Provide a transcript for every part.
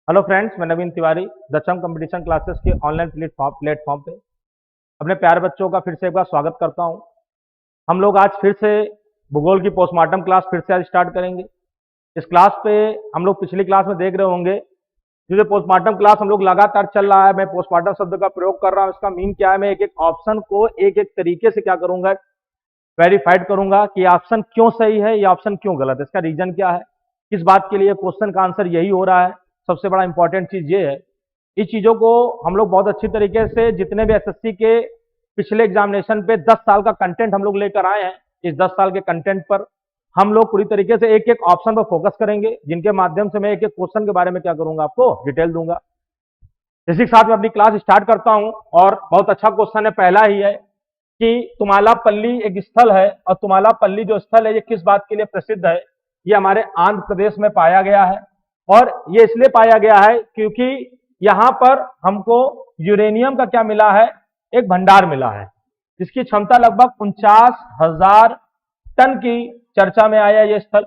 Hello friends, मैं नवीन तिवारी दशम competition classes के ऑनलाइन प्लेटफॉर्म पे अपने प्यारे बच्चों का फिर से एक बार स्वागत करता हूं। हम लोग आज फिर से भूगोल की पोस्टमार्टम क्लास फिर से आज स्टार्ट करेंगे। इस क्लास पे हम लोग पिछली क्लास में देख रहे होंगे, जो पोस्टमार्टम क्लास हम लोग लगातार चल रहा है। मैं पोस्टमार्टम शब्द का प्रयोग कर रहा हूँ, इसका मीन क्या है। मैं एक एक ऑप्शन को एक एक तरीके से क्या करूंगा, वेरीफाइड करूंगा कि ऑप्शन क्यों सही है या ऑप्शन क्यों गलत है, इसका रीजन क्या है, किस बात के लिए क्वेश्चन का आंसर यही हो रहा है। सबसे बड़ा इंपॉर्टेंट चीज ये है, इस चीजों को हम लोग बहुत अच्छी तरीके से जितने भी एसएससी के पिछले एग्जामिनेशन पे 10 साल का कंटेंट हम लोग लेकर आए हैं, इस 10 साल के कंटेंट पर हम लोग पूरी तरीके से एक एक ऑप्शन पर फोकस करेंगे, जिनके माध्यम से मैं एक एक क्वेश्चन के बारे में क्या करूंगा, आपको डिटेल दूंगा। इसी के साथ मैं अपनी क्लास स्टार्ट करता हूं और बहुत अच्छा क्वेश्चन है, पहला ही है कि तुमालापल्ली एक स्थल है, और तुमालापल्ली जो स्थल है ये किस बात के लिए प्रसिद्ध है। ये हमारे आंध्र प्रदेश में पाया गया है, और ये इसलिए पाया गया है क्योंकि यहां पर हमको यूरेनियम का क्या मिला है, एक भंडार मिला है, जिसकी क्षमता लगभग 49,000 टन की चर्चा में आया ये स्थल।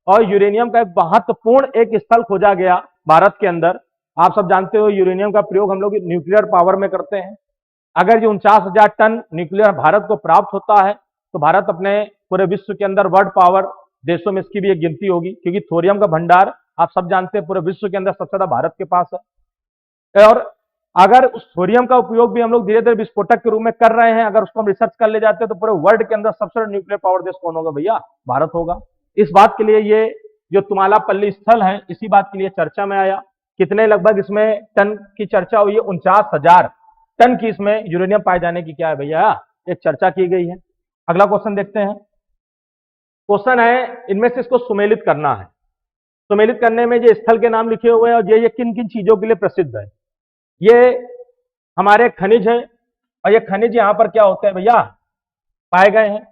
और यूरेनियम का एक महत्वपूर्ण एक स्थल खोजा गया भारत के अंदर। आप सब जानते हो यूरेनियम का प्रयोग हम लोग न्यूक्लियर पावर में करते हैं। अगर ये 49,000 टन न्यूक्लियर भारत को प्राप्त होता है, तो भारत अपने पूरे विश्व के अंदर वर्ल्ड पावर देशों में इसकी भी एक गिनती होगी, क्योंकि थोरियम का भंडार आप सब जानते हैं पूरे विश्व के अंदर सबसे ज्यादा भारत के पास है। और अगर उस थोरियम का उपयोग भी हम लोग धीरे धीरे विस्फोटक के रूप में कर रहे हैं, अगर उसको हम रिसर्च कर ले जाते हैं, तो पूरे वर्ल्ड के अंदर सबसे बड़ा न्यूक्लियर पावर देश कौन होगा भैया, भारत होगा। इस बात के लिए ये जो तुमालापल्ली स्थल है, इसी बात के लिए चर्चा में आया। कितने लगभग इसमें टन की चर्चा हुई है, 49,000 टन की इसमें यूरेनियम पाए जाने की क्या है भैया, एक चर्चा की गई है। अगला क्वेश्चन देखते हैं। क्वेश्चन है, इनमें से इसको सुमेलित करना है। सुमेलित करने में ये स्थल के नाम लिखे हुए हैं, और ये किन किन चीजों के लिए प्रसिद्ध है। ये हमारे खनिज है, और ये खनिज यहां पर क्या होते हैं भैया, पाए गए हैं।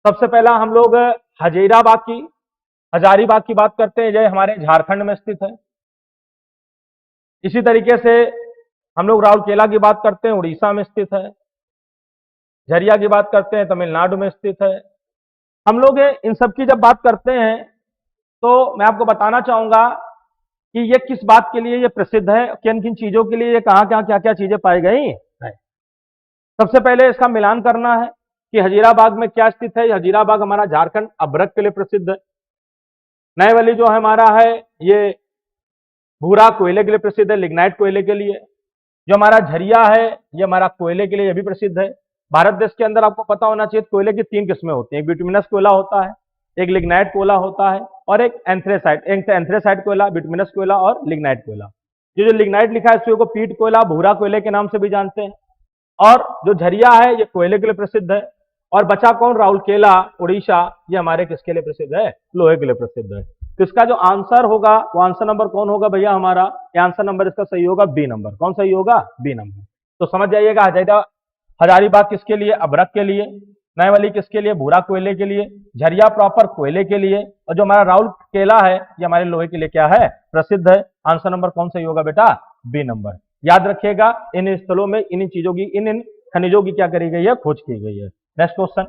सबसे पहला हम लोग हजारीबाग की बात करते हैं, ये हमारे झारखंड में स्थित है। इसी तरीके से हम लोग राउरकेला की बात करते हैं, उड़ीसा में स्थित है। झरिया की बात करते हैं, तमिलनाडु में स्थित है। हम लोग इन सब की जब बात करते हैं, तो मैं आपको बताना चाहूंगा कि ये किस बात के लिए ये प्रसिद्ध है, किन किन चीजों के लिए, ये कहां कहां क्या क्या चीजें पाई गई है। सबसे पहले इसका मिलान करना है कि हजीराबाग में क्या स्थित है। हजीराबाग हमारा झारखंड अभ्रक के लिए प्रसिद्ध है। नयवली जो हमारा है, ये भूरा कोयले के लिए प्रसिद्ध है, लिग्नाइट कोयले के लिए। जो हमारा झरिया है, ये हमारा कोयले के लिए यह भी प्रसिद्ध है। भारत देश के अंदर आपको पता होना चाहिए, कोयले की 3 किस्में होती हैं, एक बिटुमिनस कोयला होता है, एक लिग्नाइट कोयला होता है, और एक एंथ्रेसाइट कोयला, बिटुमिनस कोयला और लिग्नाइट कोयला। जो लिग्नाइट लिखा है इसको पीट कोयला, भूरा कोयले के नाम से भी जानते हैं। और जो झरिया है ये कोयले के लिए प्रसिद्ध है। और बचा कौन, राउरकेला उड़ीसा, ये हमारे किसके लिए प्रसिद्ध है, लोहे के लिए प्रसिद्ध है। तो इसका जो आंसर होगा, वो आंसर नंबर कौन होगा भैया हमारा, ये आंसर नंबर इसका सही होगा बी नंबर। कौन सही होगा, बी नंबर। तो समझ जाइएगा, हजारीबाग किसके लिए, अभ्रक के लिए। नयवली किसके लिए, भूरा कोयले के लिए। झरिया प्रॉपर कोयले के लिए। और जो हमारा राउरकेला है, ये हमारे लोहे के लिए क्या है, प्रसिद्ध है। आंसर नंबर कौन सही होगा बेटा, बी नंबर। याद रखिएगा, इन स्थलों में इन चीजों की, इन खनिजों की क्या करी गई है, खोज की गई है। नेक्स्ट क्वेश्चन,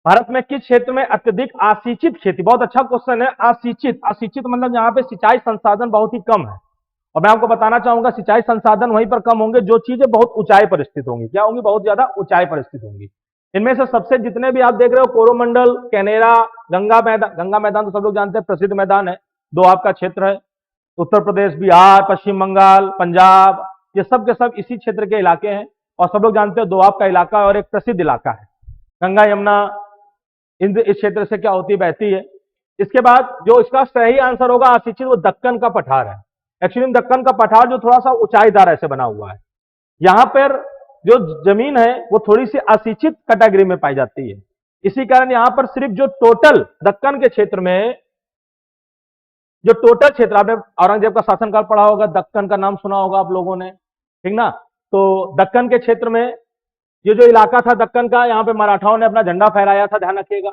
भारत में किस क्षेत्र में अत्यधिक असिंचित खेती। बहुत अच्छा क्वेश्चन है। असिंचित मतलब यहाँ पे सिंचाई संसाधन बहुत ही कम है। और मैं आपको बताना चाहूंगा, सिंचाई संसाधन वहीं पर कम होंगे जो चीजें बहुत ऊंचाई पर स्थित होंगी। क्या होंगी, बहुत ज्यादा ऊंचाई पर स्थित होंगी। इनमें से सबसे जितने भी आप देख रहे हो, कोरोमंडल, कैनेरा, गंगा मैदान तो सब लोग जानते हैं, प्रसिद्ध मैदान है। दो आपका क्षेत्र है, उत्तर प्रदेश, बिहार, पश्चिम बंगाल, पंजाब, ये सब के सब इसी क्षेत्र के इलाके हैं। और सब लोग जानते हैं दोआब का इलाका और एक प्रसिद्ध इलाका है। गंगा यमुना इस क्षेत्र से क्या होती, बहती है। इसके बाद जो इसका सही आंसर होगा असिंचित, वो दक्कन का पठार है। एक्चुअली दक्कन का पठार जो थोड़ा सा ऊंचाईदार ऐसे बना हुआ है, यहां पर जो जमीन है वो थोड़ी सी असिंचित कैटेगरी में पाई जाती है। इसी कारण यहां पर सिर्फ जो टोटल दक्कन के क्षेत्र में, जो टोटल क्षेत्र, आपने औरंगजेब का शासनकाल पढ़ा होगा, दक्कन का नाम सुना होगा आप लोगों ने, ठीक ना। तो दक्कन के क्षेत्र में ये जो इलाका था दक्कन का, यहाँ पे मराठाओं ने अपना झंडा फहराया था, ध्यान रखिएगा।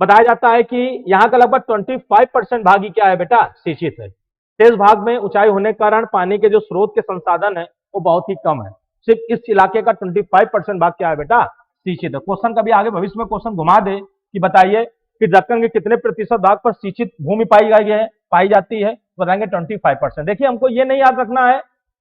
बताया जाता है कि यहाँ का लगभग 25% भाग ही क्या है बेटा, सिंचित है। शेष भाग में ऊंचाई होने के कारण पानी के जो स्रोत के संसाधन है वो बहुत ही कम है। सिर्फ इस इलाके का 25% भाग क्या है बेटा, सिंचित है। क्वेश्चन कभी आगे भविष्य में क्वेश्चन घुमा दे कि बताइए कि दक्कन के कितने प्रतिशत भाग पर सिंचित भूमि पाई जाती है, बताएंगे 25%। देखिए हमको ये नहीं याद रखना है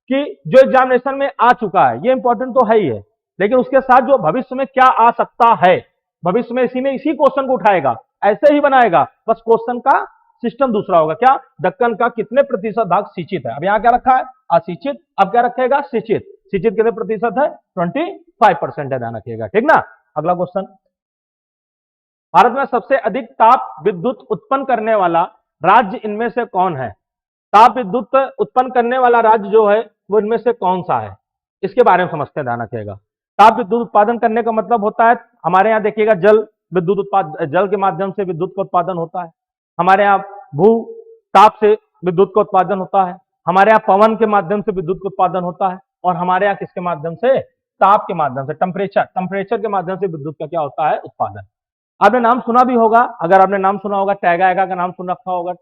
कि जो एग्जामिनेशन में आ चुका है, ये इंपॉर्टेंट तो है ही है, लेकिन उसके साथ जो भविष्य में क्या आ सकता है, भविष्य में इसी क्वेश्चन को उठाएगा, ऐसे ही बनाएगा, बस क्वेश्चन का सिस्टम दूसरा होगा। क्या? दक्कन का कितने प्रतिशत भाग सिंचित है? अब यहां क्या रखा है? असिंचित। अब क्या रखेगा? सिंचित। सिंचित कितने प्रतिशत है? 25% है, ध्यान रखिएगा, ठीक ना। अगला क्वेश्चन, भारत में सबसे अधिक ताप विद्युत उत्पन्न करने वाला राज्य इनमें से कौन है? ताप विद्युत उत्पन्न करने वाला राज्य जो है वो इनमें से कौन सा है, इसके बारे में समझते हैं, ध्यान रखिएगा। ताप विद्युत उत्पादन करने का मतलब होता है, हमारे यहाँ देखिएगा जल विद्युत उत्पादन, जल के माध्यम से विद्युत का उत्पादन होता है। हमारे यहाँ भू ताप से विद्युत का उत्पादन होता है। हमारे यहाँ पवन के माध्यम से विद्युत का उत्पादन होता है। और हमारे यहाँ किसके माध्यम से? ताप के माध्यम से, टेम्परेचर के माध्यम से विद्युत का क्या होता है? उत्पादन। आपने नाम सुना भी होगा, अगर आपने नाम सुना होगा, टैगा का नाम सुन रखा होगा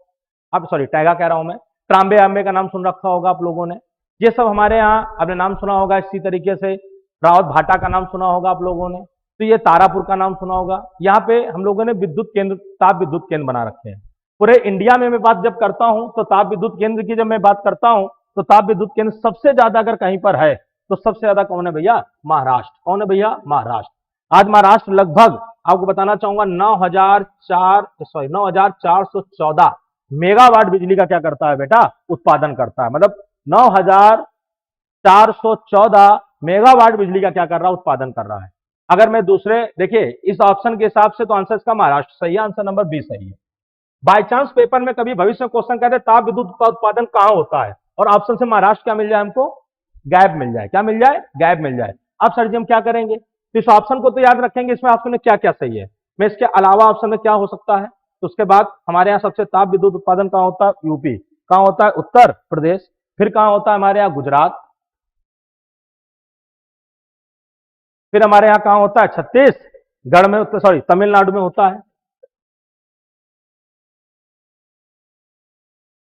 आप, सॉरी टैगा कह रहा हूं मैं, ट्रांबे आंबे का नाम सुन रखा होगा आप लोगों ने, ये सब हमारे यहाँ आपने नाम सुना होगा। इसी तरीके से रावत भाटा का नाम सुना होगा आप लोगों ने, तो ये तारापुर का नाम सुना होगा। यहाँ पे हम लोगों ने विद्युत केंद्र, ताप विद्युत केंद्र बना रखे हैं। पूरे इंडिया में मैं बात जब करता हूं तो ताप विद्युत केंद्र की जब मैं बात करता हूं तो ताप विद्युत केंद्र सबसे ज्यादा अगर कहीं पर है तो सबसे ज्यादा कौन है भैया? महाराष्ट्र। कौन है भैया? महाराष्ट्र। आज महाराष्ट्र लगभग आपको बताना चाहूंगा 9,414 मेगावाट बिजली का क्या करता है बेटा? उत्पादन करता है। मतलब 9,414 मेगावाट बिजली का क्या कर रहा है? उत्पादन कर रहा है। अगर मैं दूसरे, देखिए इस ऑप्शन के हिसाब से तो आंसर इसका महाराष्ट्र सही है, आंसर नंबर 20 सही है। बाय चांस पेपर में कभी भविष्य में क्वेश्चन कहते हैं ताप विद्युत का उत्पादन कहां होता है, और ऑप्शन से महाराष्ट्र क्या मिल जाए हमको? गैप मिल जाए। क्या मिल जाए? गैप मिल जाए। अब सर जी हम क्या करेंगे? तो इस ऑप्शन को तो याद रखेंगे, इसमें ऑप्शन में क्या क्या सही है, मैं इसके अलावा ऑप्शन में क्या हो सकता है। तो उसके बाद हमारे यहाँ सबसे ताप विद्युत उत्पादन कहां होता है? यूपी। कहां होता है? उत्तर प्रदेश। फिर कहां होता है हमारे यहाँ? गुजरात। फिर हमारे यहाँ कहां होता है? छत्तीसगढ़ में, सॉरी तमिलनाडु में होता है।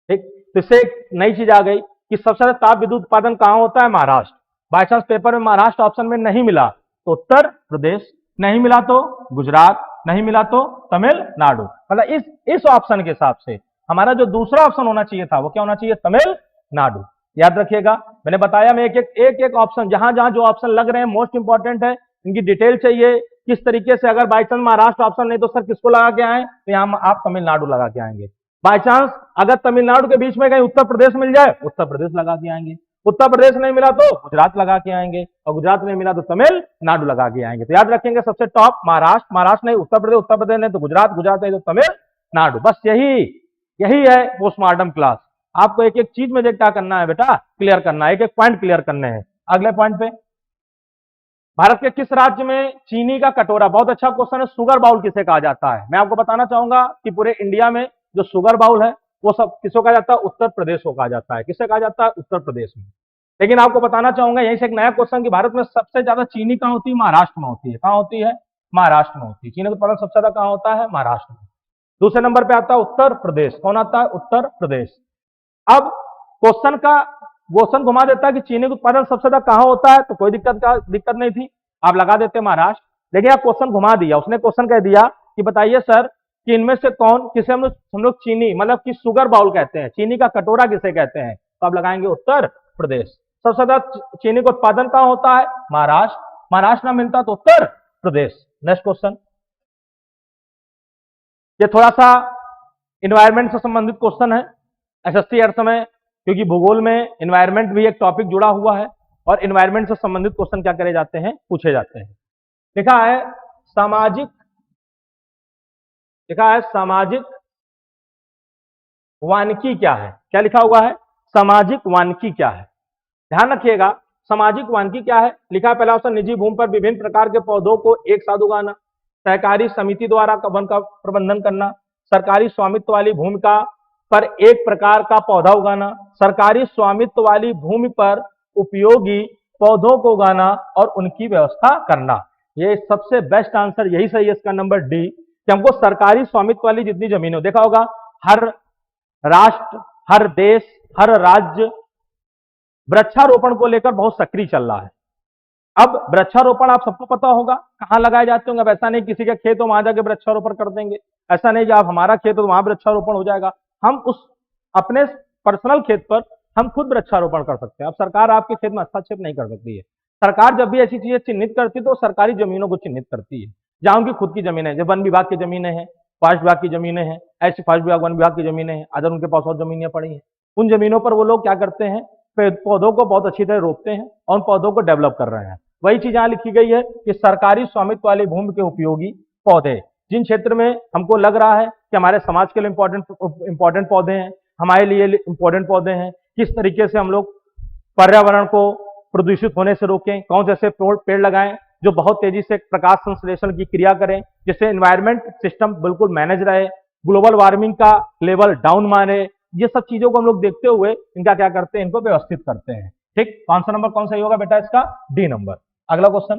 ठीक, तो इससे एक नई चीज आ गई कि सबसे ज्यादा ताप विद्युत उत्पादन कहां होता है? महाराष्ट्र। बाई चांस पेपर में महाराष्ट्र ऑप्शन में नहीं मिला तो उत्तर प्रदेश, नहीं मिला तो गुजरात, नहीं मिला तो तमिलनाडु। मतलब इस ऑप्शन के हिसाब से हमारा जो दूसरा ऑप्शन होना चाहिए था वो क्या होना चाहिए? तमिलनाडु। याद रखिएगा, मैंने बताया मैं एक ऑप्शन, जहां जहां जो ऑप्शन लग रहे हैं मोस्ट इंपॉर्टेंट है, इनकी डिटेल चाहिए किस तरीके से। अगर बाई चांस महाराष्ट्र ऑप्शन नहीं तो सर किसको लगा के आए? तो यहां आप तमिलनाडु लगा के आएंगे। बाय चांस अगर तमिलनाडु के बीच में कहीं उत्तर प्रदेश मिल जाए, उत्तर प्रदेश लगा के आएंगे। उत्तर प्रदेश नहीं मिला तो गुजरात लगा के आएंगे, और गुजरात नहीं मिला तो तमिलनाडु लगा के आएंगे। तो याद रखेंगे सबसे टॉप महाराष्ट्र, महाराष्ट्र नहीं उत्तर प्रदेश, उत्तर प्रदेश नहीं तो गुजरात, गुजरात नहीं तो तमिलनाडु। बस यही है पोस्टमार्टम क्लास। आपको एक एक चीज में क्या करना है बेटा? क्लियर करना है, एक एक पॉइंट क्लियर करने हैं। अगले पॉइंट पे, भारत के किस राज्य में चीनी का कटोरा, बहुत अच्छा क्वेश्चन है, शुगर बाउल किसे कहा जाता है? मैं आपको बताना चाहूंगा कि पूरे इंडिया में जो शुगर बाउल है वो सब किसको कहा जाता है? उत्तर प्रदेश को कहा जाता है। किसे कहा जाता है? उत्तर प्रदेश में। लेकिन आपको बताना चाहूंगा यहीं से एक नया क्वेश्चन कि भारत में सबसे ज्यादा चीनी कहां होती है? महाराष्ट्र में होती है। कहां होती है? महाराष्ट्र में होती है। चीनी का उत्पादन सबसे ज्यादा कहां होता है? महाराष्ट्र में। दूसरे नंबर पे आता है उत्तर प्रदेश। कौन आता है? उत्तर प्रदेश। अब क्वेश्चन घुमा देता है कि चीनी का उत्पादन सबसे ज्यादा कहां होता है, तो कोई दिक्कत नहीं थी, आप लगा देते महाराष्ट्र। लेकिन आप क्वेश्चन घुमा दिया, उसने क्वेश्चन कह दिया कि बताइए सर कि इनमें से कौन, किसे हम लोग चीनी मतलब कि शुगर बाउल कहते हैं, चीनी का कटोरा किसे कहते हैं? तो आप लगाएंगे उत्तर प्रदेश। सबसे ज्यादा चीनी का उत्पादन कहां होता है? महाराष्ट्र। महाराष्ट्र ना मिलता तो उत्तर प्रदेश। नेक्स्ट क्वेश्चन, ये थोड़ा सा इन्वायरमेंट से संबंधित क्वेश्चन है एसएससी हर समय, क्योंकि भूगोल में इन्वायरमेंट भी एक टॉपिक जुड़ा हुआ है और इन्वायरमेंट से संबंधित क्वेश्चन क्या करे जाते हैं? पूछे जाते हैं। लिखा है सामाजिक वानिकी क्या है? क्या लिखा हुआ है? सामाजिक वानिकी क्या है? ध्यान रखिएगा, सामाजिक वानिकी क्या है? लिखा पहला ऑप्शन, निजी भूमि पर विभिन्न प्रकार के पौधों को एक साथ उगाना, सहकारी समिति द्वारा वन का प्रबंधन करना, सरकारी स्वामित्व वाली भूमि पर एक प्रकार का पौधा उगाना, सरकारी स्वामित्व वाली भूमि पर उपयोगी पौधों को उगाना और उनकी व्यवस्था करना। ये सबसे बेस्ट आंसर यही सही है, इसका नंबर डी, कि हमको सरकारी स्वामित्व वाली जितनी जमीन हो, देखा होगा हर राष्ट्र, हर देश, हर राज्य वृक्षारोपण को लेकर बहुत सक्रिय चल रहा है। अब वृक्षारोपण आप सबको पता होगा कहां लगाए जाते होंगे। ऐसा नहीं किसी के खेत हो वहां जाके वृक्षारोपण कर देंगे, ऐसा नहीं कि आप हमारा खेत हो तो वहां वृक्षारोपण हो जाएगा। हम उस अपने पर्सनल खेत पर हम खुद वृक्षारोपण कर सकते हैं। अब सरकार आपके खेत में हस्तक्षेप नहीं कर सकती है। सरकार जब भी ऐसी चीजें चिन्हित करती है तो सरकारी जमीनों को चिन्हित करती है, जहां उनकी खुद की जमीनें हैं। जब वन विभाग की जमीनें हैं, फॉरेस्ट विभाग की जमीनें हैं, ऐसी फॉरेस्ट विभाग वन विभाग की जमीनें हैं, अदर उनके पास और जमीनें पड़ी हैं, उन जमीनों पर वो लोग क्या करते हैं, पौधों को बहुत अच्छी तरह रोपते हैं और उन पौधों को डेवलप कर रहे हैं। वही चीज यहां लिखी गई है कि सरकारी स्वामित्व वाली भूमि के उपयोगी पौधे, जिन क्षेत्र में हमको लग रहा है कि हमारे समाज के लिए इंपॉर्टेंट पौधे हैं, हमारे लिए इंपॉर्टेंट पौधे हैं, किस तरीके से हम लोग पर्यावरण को प्रदूषित होने से रोकें, कौन से ऐसे पेड़ लगाएं जो बहुत तेजी से प्रकाश संश्लेषण की क्रिया करें, जिससे एनवायरमेंट सिस्टम बिल्कुल मैनेज रहे, ग्लोबल वार्मिंग का लेवल डाउन माने। ये सब चीजों को हम लोग देखते हुए इनका क्या करते हैं, इनको व्यवस्थित करते हैं। ठीक, कौन सा नंबर कौन सा होगा बेटा इसका? D number. अगला क्वेश्चन,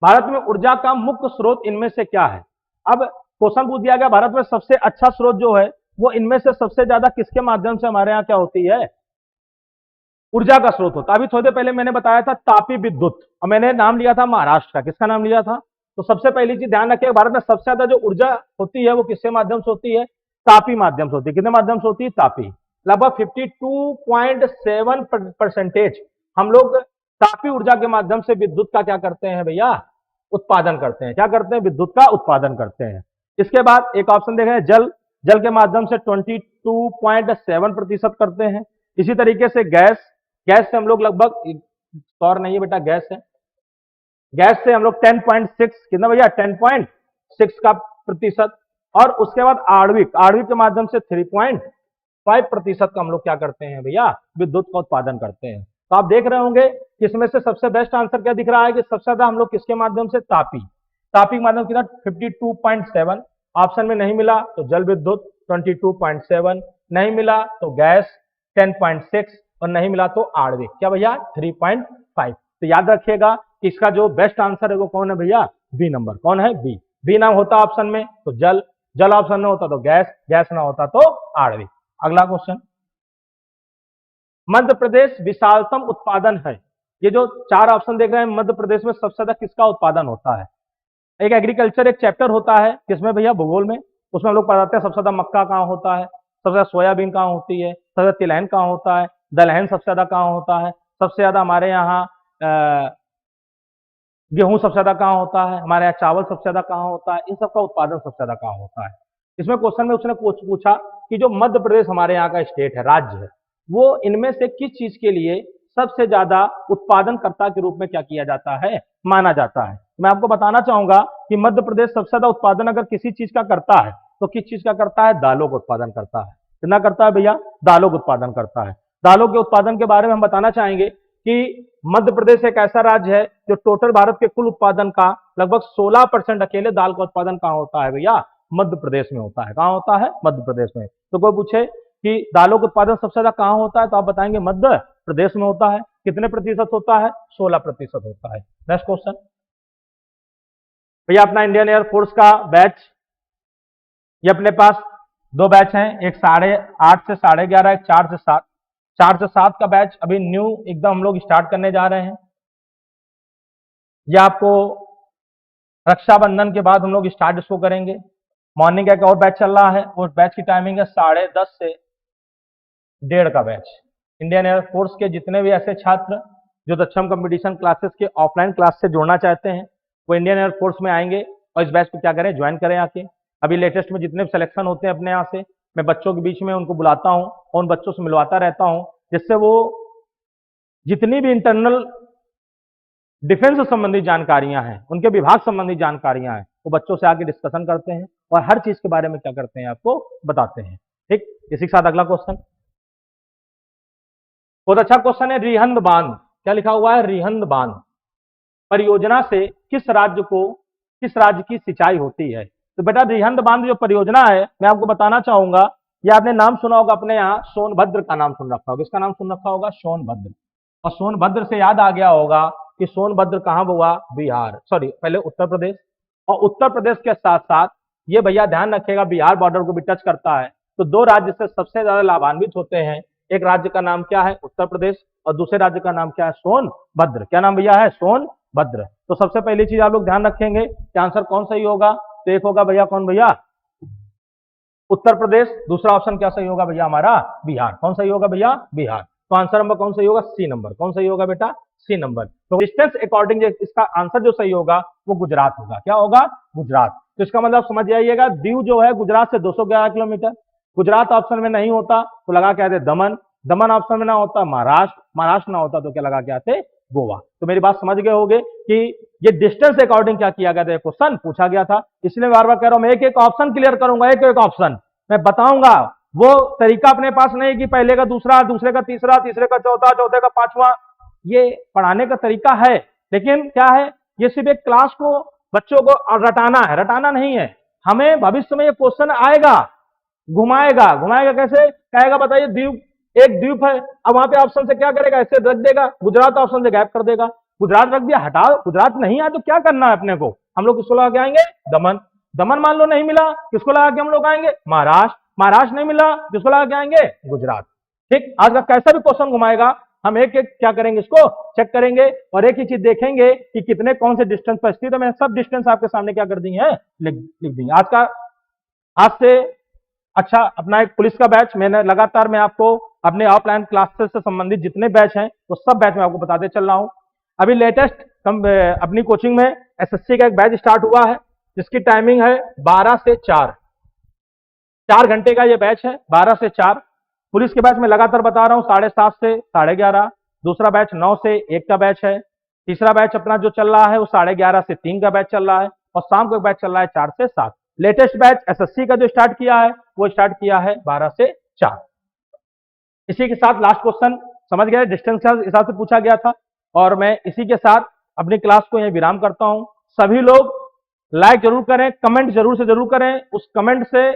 भारत में ऊर्जा का मुख्य स्रोत इनमें से क्या है? अब क्वेश्चन पूछ दिया गया भारत में सबसे अच्छा स्रोत जो है वो इनमें से सबसे ज्यादा किसके माध्यम से हमारे यहाँ क्या होती है, ऊर्जा का स्रोत होता है। अभी थोड़ी देर पहले मैंने बताया था तापी विद्युत, और मैंने नाम लिया था महाराष्ट्र का। किसका नाम लिया था? तो सबसे पहली चीज ध्यान रखिए, भारत में सबसे ज्यादा जो ऊर्जा होती है वो किसके माध्यम से होती है? तापी माध्यम से होती है। कितने माध्यम से होती है? तापी। लगभग 52.7% हम लोग तापी ऊर्जा के माध्यम से विद्युत का क्या करते हैं भैया? उत्पादन करते हैं। क्या करते हैं? विद्युत का उत्पादन करते हैं। इसके बाद एक ऑप्शन देख रहे हैं जल, जल के माध्यम से 22.7% करते हैं। इसी तरीके से गैस, गैस से हम लोग लगभग, सौर नहीं है बेटा, गैस है, गैस से हम लोग 10.6, कितना भैया? 10.6 का प्रतिशत। और उसके बाद आणविक, आणविक के माध्यम से 3.5% का हम लोग क्या करते हैं भैया? विद्युत का उत्पादन करते हैं। तो आप देख रहे होंगे कि इसमें से सबसे बेस्ट आंसर क्या दिख रहा है कि सबसे ज्यादा हम लोग किसके माध्यम से? तापी, तापी के माध्यम कितना? 52.7। ऑप्शन में नहीं मिला तो जल विद्युत 22.7, नहीं मिला तो गैस 10.6, और नहीं मिला तो आणविक, क्या भैया? 3.5। तो याद रखिएगा कि इसका जो बेस्ट आंसर है वो कौन है भैया? B number. कौन है? बी। बी नाम होता ऑप्शन में तो जल, जल ऑप्शन में होता तो गैस, गैस ना होता तो आणविक। अगला क्वेश्चन, मध्य प्रदेश विशालतम उत्पादन है। ये जो चार ऑप्शन देख रहे हैं, मध्य प्रदेश में सबसे ज्यादा किसका उत्पादन होता है? एक एग्रीकल्चर एक चैप्टर होता है किसमें भैया? भूगोल में। उसमें हम लोग पढ़ाते हैं सबसे ज्यादा मक्का कहाँ होता है, सबसे ज्यादा सोयाबीन कहाँ होती है, सबसे ज्यादा तिलहन कहाँ होता है, दलहन सबसे ज्यादा कहाँ होता है, सबसे ज्यादा हमारे यहाँ गेहूं सबसे ज्यादा कहाँ होता है, हमारे यहाँ चावल सबसे ज्यादा कहाँ होता है, इन सबका उत्पादन सबसे ज्यादा कहाँ होता है। इसमें क्वेश्चन में उसने पूछा कि जो मध्य प्रदेश हमारे यहाँ का स्टेट है, राज्य है, वो इनमें से किस चीज के लिए सबसे ज्यादा उत्पादनकर्ता के रूप में क्या किया जाता है, माना जाता है। मैं आपको बताना चाहूंगा कि मध्य प्रदेश सबसे ज्यादा उत्पादन अगर किसी चीज का करता है तो किस चीज का करता है? दालों का उत्पादन करता है। कितना करता है भैया? दालों का उत्पादन करता है। दालों के उत्पादन के बारे में हम बताना चाहेंगे कि मध्य प्रदेश एक ऐसा राज्य है जो टोटल भारत के कुल उत्पादन का लगभग 16% अकेले दाल का उत्पादन कहाँ होता है भैया? मध्य प्रदेश में होता है। कहाँ होता है? मध्य प्रदेश में। तो कोई पूछे कि दालों का उत्पादन सबसे ज्यादा कहाँ होता है तो आप बताएंगे मध्य प्रदेश में होता है। कितने प्रतिशत होता है? 16% होता है। नेक्स्ट क्वेश्चन भैया, अपना इंडियन एयरफोर्स का बैच, ये अपने पास दो बैच हैं, एक 8:30 से 11:30, एक 4 से 7। 4 से 7 का बैच अभी न्यू एकदम हम लोग स्टार्ट करने जा रहे हैं। ये आपको रक्षाबंधन के बाद हम लोग स्टार्ट इसको करेंगे। मॉर्निंग का एक और बैच चल रहा है, उस बैच की टाइमिंग है 10:30 से 1:30 का बैच। इंडियन एयरफोर्स के जितने भी ऐसे छात्र जो सक्षम कंपटीशन क्लासेस के ऑफलाइन क्लास से जुड़ना चाहते हैं वो इंडियन एयरफोर्स में आएंगे और इस बैच को क्या करें? ज्वाइन करें आके। अभी लेटेस्ट में जितने भी सिलेक्शन होते हैं अपने यहाँ से, मैं बच्चों के बीच में उनको बुलाता हूँ और उन बच्चों से मिलवाता रहता हूँ, जिससे वो जितनी भी इंटरनल डिफेंस संबंधी जानकारियां हैं, उनके विभाग संबंधी जानकारियां हैं, वो बच्चों से आके डिस्कशन करते हैं और हर चीज के बारे में क्या करते हैं? आपको बताते हैं। ठीक, इसी के साथ अगला क्वेश्चन बहुत अच्छा क्वेश्चन है। रिहंद बांध, क्या लिखा हुआ है? रिहंद बांध परियोजना से किस राज्य की सिंचाई होती है? तो बेटा रिहंद बांध जो परियोजना है, मैं आपको बताना चाहूंगा, ये आपने नाम सुना होगा अपने यहाँ, सोनभद्र का नाम सुन रखा होगा। इसका नाम सुन रखा होगा? सोनभद्र। और सोनभद्र से याद आ गया होगा कि सोनभद्र कहाँ हुआ? बिहार, सॉरी पहले उत्तर प्रदेश। और उत्तर प्रदेश के साथ साथ ये भैया ध्यान रखेगा बिहार बॉर्डर को भी टच करता है। तो दो राज्य से सबसे ज्यादा लाभान्वित होते हैं, एक राज्य का नाम क्या है? उत्तर प्रदेश, और दूसरे राज्य का नाम क्या है? सोनभद्र। क्या नाम भैया है? सोनभद्र। तो सबसे पहली चीज आप लोग ध्यान रखेंगे कि आंसर कौन सही होगा? तो एक होगा भैया, कौन भैया? उत्तर प्रदेश। दूसरा ऑप्शन क्या सही होगा भैया हमारा? बिहार। कौन सही होगा भैया? बिहार। तो आंसर नंबर कौन सही होगा? C number. कौन सही होगा बेटा? C number. तो डिस्टेंस अकॉर्डिंग इसका आंसर जो सही होगा वो गुजरात होगा। क्या होगा? गुजरात। तो इसका मतलब समझ जाइएगा, दीव जो है गुजरात से 211 किलोमीटर। गुजरात ऑप्शन में नहीं होता तो लगा के आते दमन। दमन ऑप्शन में ना होता महाराष्ट्र। महाराष्ट्र ना होता तो क्या लगा के आते? गोवा। तो मेरी बात समझ गए होंगे कि ये डिस्टेंस अकॉर्डिंग क्या किया गया था, क्वेश्चन पूछा गया था। इसलिए बार बार कह रहा हूं, मैं एक एक ऑप्शन क्लियर करूंगा, एक एक ऑप्शन मैं बताऊंगा। वो तरीका अपने पास नहीं कि पहले का दूसरा, दूसरे का तीसरा, तीसरे का चौथा, चौथे का पांचवा। ये पढ़ाने का तरीका है, लेकिन क्या है, ये सिर्फ एक क्लास को बच्चों को रटाना है, रटाना नहीं है। हमें भविष्य में ये क्वेश्चन आएगा, घुमाएगा। घुमाएगा कैसे? कहेगा बताइए द्वीप, एक द्वीप है, अब वहां पे ऑप्शन से क्या करेगा? ऐसे रख देगा, गुजरात ऑप्शन से गैप कर देगा। गुजरात रख दिया, हटाओ, गुजरात नहीं आया तो क्या करना है अपने को? हम लोग किसको लगा के आएंगे? दमन। दमन मान लो नहीं मिला, किसको लगा के हम लोग आएंगे? महाराष्ट्र। महाराष्ट्र नहीं मिला, किसको लगा के आएंगे? गुजरात। ठीक, आज का कैसा भी क्वेश्चन घुमाएगा, हम एक एक क्या करेंगे, इसको चेक करेंगे और एक ही चीज देखेंगे कि कितने कौन से डिस्टेंस पर स्थित है। मैंने सब डिस्टेंस आपके सामने क्या कर दी है, लिख दी। आज से अच्छा अपना एक पुलिस का बैच, मैंने लगातार मैं आपको अपने ऑफलाइन क्लासेस से संबंधित जितने बैच हैं वो सब बैच में आपको बताते चल रहा हूं। अभी लेटेस्ट अपनी कोचिंग में एसएससी का एक बैच स्टार्ट हुआ है जिसकी टाइमिंग है 12 से 4। 4 घंटे का ये बैच है, 12 से 4। पुलिस के बैच में लगातार बता रहा हूँ 7:30 से 11:30। दूसरा बैच 9 से 1 का बैच है। तीसरा बैच अपना जो चल रहा है वो 11:30 से 3 का बैच चल रहा है। और शाम को एक बैच चल रहा है 4 से 7। लेटेस्ट बैच एसएससी का जो स्टार्ट किया है वो स्टार्ट किया है 12 से 4। इसी के साथ लास्ट क्वेश्चन समझ गए, डिस्टेंस के हिसाब से पूछा गया था। और मैं इसी के साथ अपनी क्लास को यहीं विराम करता हूं। सभी लोग लाइक जरूर करें, कमेंट जरूर से जरूर करें। उस कमेंट से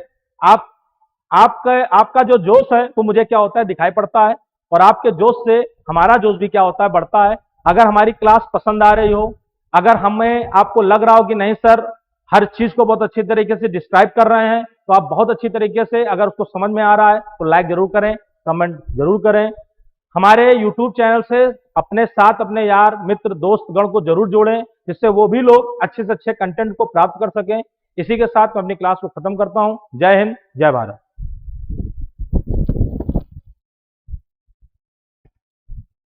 आपका जो जोश है वो मुझे क्या होता है, दिखाई पड़ता है। और आपके जोश से हमारा जोश भी क्या होता है, बढ़ता है। अगर हमारी क्लास पसंद आ रही हो, अगर हमें आपको लग रहा हो कि नहीं सर हर चीज को बहुत अच्छी तरीके से डिस्क्राइब कर रहे हैं, तो आप बहुत अच्छी तरीके से अगर उसको समझ में आ रहा है तो लाइक जरूर करें, कमेंट जरूर करें। हमारे YouTube चैनल से अपने साथ अपने यार मित्र दोस्त गण को जरूर जोड़ें, जिससे वो भी लोग अच्छे से अच्छे कंटेंट को प्राप्त कर सकें। इसी के साथ मैं अपनी क्लास को खत्म करता हूं। जय हिंद, जय भारत।